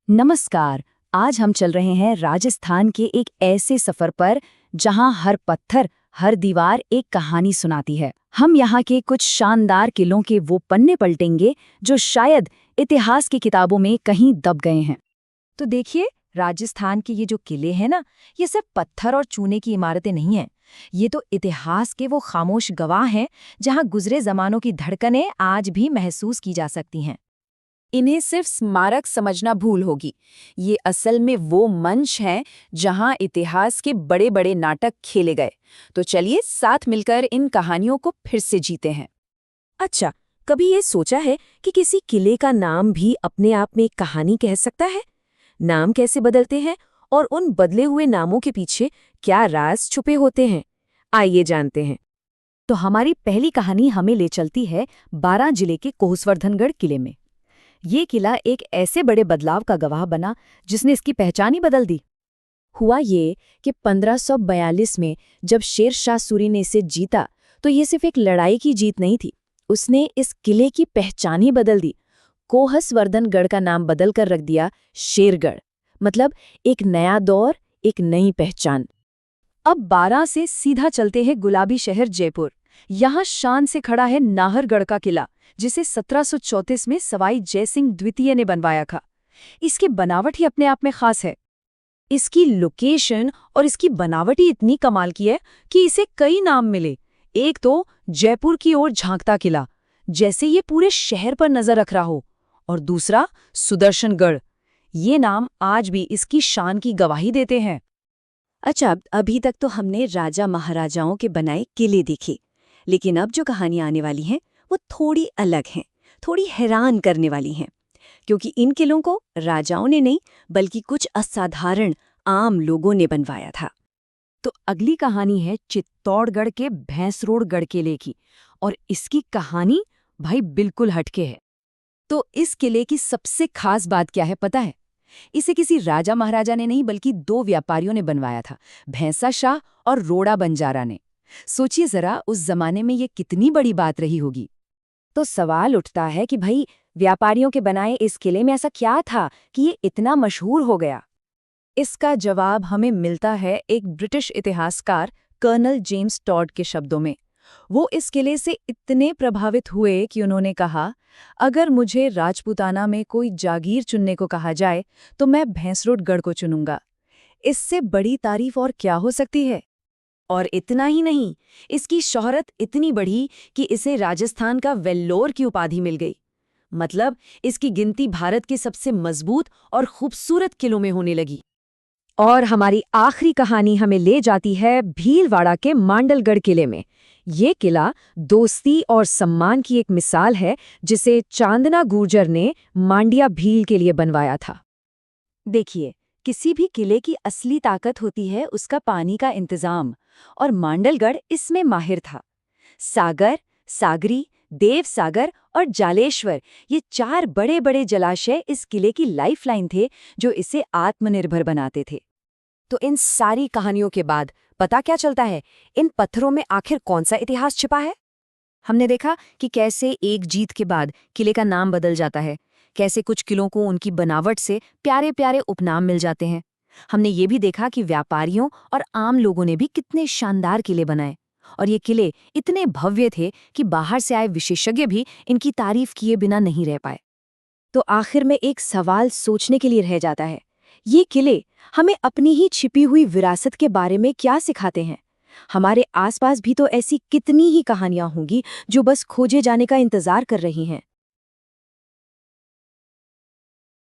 नमस्कार। आज हम चल रहे हैं राजस्थान के एक ऐसे सफर पर जहां हर पत्थर, हर दीवार एक कहानी सुनाती है। हम यहाँ के कुछ शानदार किलों के वो पन्ने पलटेंगे जो शायद इतिहास की किताबों में कहीं दब गए हैं। तो देखिए, राजस्थान के ये जो किले हैं ना, ये सिर्फ पत्थर और चूने की इमारतें नहीं हैं। ये तो इतिहास के वो खामोश गवाह हैं जहां गुजरे जमानों की धड़कनें आज भी महसूस की जा सकती हैं। इन्हें सिर्फ स्मारक समझना भूल होगी। ये असल में वो मंच हैं जहां इतिहास के बड़े बड़े नाटक खेले गए। तो चलिए साथ मिलकर इन कहानियों को फिर से जीते हैं। अच्छा, कभी ये सोचा है कि किसी किले का नाम भी अपने आप में एक कहानी कह सकता है? नाम कैसे बदलते हैं और उन बदले हुए नामों के पीछे क्या राज छुपे होते हैं? आइए जानते हैं। तो हमारी पहली कहानी हमें ले चलती है बारां जिले के कोहसवर्धनगढ़ किले में। ये किला एक ऐसे बड़े बदलाव का गवाह बना जिसने इसकी पहचान ही बदल दी। हुआ ये कि 1542 में जब शेर शाह सूरी ने इसे जीता तो ये सिर्फ एक लड़ाई की जीत नहीं थी, उसने इस किले की पहचान ही बदल दी। कोहसवर्धनगढ़ का नाम बदल कर रख दिया शेरगढ़। मतलब एक नया दौर, एक नई पहचान। अब बारां से सीधा चलते हैं गुलाबी शहर जयपुर। यहाँ शान से खड़ा है नाहरगढ़ का किला, जिसे 1734 में सवाई जयसिंह द्वितीय ने बनवाया था। इसकी बनावट ही अपने आप में खास है। इसकी लोकेशन और इसकी बनावट ही इतनी कमाल की है कि इसे कई नाम मिले। एक तो जयपुर की ओर झांकता किला, जैसे ये पूरे शहर पर नजर रख रहा हो, और दूसरा सुदर्शनगढ़। ये नाम आज भी इसकी शान की गवाही देते हैं। अच्छा, अभी तक तो हमने राजा महाराजाओं के बनाए किले देखे, लेकिन अब जो कहानियां आने वाली हैं वो थोड़ी अलग हैं, थोड़ी हैरान करने वाली हैं, क्योंकि इन किलों को राजाओं ने नहीं बल्कि कुछ असाधारण आम लोगों ने बनवाया था। तो अगली कहानी है चित्तौड़गढ़ के भैंसरोडगढ़ किले की, और इसकी कहानी भाई बिल्कुल हटके है। तो इस किले की सबसे खास बात क्या है पता है? इसे किसी राजा महाराजा ने नहीं बल्कि दो व्यापारियों ने बनवाया था, भैंसा शाह और रोड़ा बंजारा ने। सोचिए जरा, उस जमाने में ये कितनी बड़ी बात रही होगी। तो सवाल उठता है कि भाई, व्यापारियों के बनाए इस किले में ऐसा क्या था कि ये इतना मशहूर हो गया? इसका जवाब हमें मिलता है एक ब्रिटिश इतिहासकार कर्नल जेम्स टॉड के शब्दों में। वो इस किले से इतने प्रभावित हुए कि उन्होंने कहा, अगर मुझे राजपूताना में कोई जागीर चुनने को कहा जाए तो मैं भैंसरोडगढ़ को चुनूंगा। इससे बड़ी तारीफ और क्या हो सकती है? और इतना ही नहीं, इसकी शोहरत इतनी बढ़ी कि इसे राजस्थान का वेल्लोर की उपाधि मिल गई। मतलब इसकी गिनती भारत के सबसे मजबूत और खूबसूरत किलों में होने लगी। और हमारी आखिरी कहानी हमें ले जाती है भीलवाड़ा के मांडलगढ़ किले में। ये किला दोस्ती और सम्मान की एक मिसाल है, जिसे चांदना गुर्जर ने मांडिया भील के लिए बनवाया था। देखिए, किसी भी किले की असली ताकत होती है उसका पानी का इंतजाम, और मांडलगढ़ इसमें माहिर था। सागर, सागरी, देवसागर और जालेश्वर, ये चार बड़े बड़े जलाशय इस किले की लाइफलाइन थे जो इसे आत्मनिर्भर बनाते थे। तो इन सारी कहानियों के बाद पता क्या चलता है? इन पत्थरों में आखिर कौन सा इतिहास छिपा है? हमने देखा कि कैसे एक जीत के बाद किले का नाम बदल जाता है, कैसे कुछ किलों को उनकी बनावट से प्यारे प्यारे उपनाम मिल जाते हैं। हमने ये भी देखा कि व्यापारियों और आम लोगों ने भी कितने शानदार किले बनाए, और ये किले इतने भव्य थे कि बाहर से आए विशेषज्ञ भी इनकी तारीफ किए बिना नहीं रह पाए। तो आखिर में एक सवाल सोचने के लिए रह जाता है, ये किले हमें अपनी ही छिपी हुई विरासत के बारे में क्या सिखाते हैं? हमारे आसपास भी तो ऐसी कितनी ही कहानियां होंगी जो बस खोजे जाने का इंतजार कर रही हैं।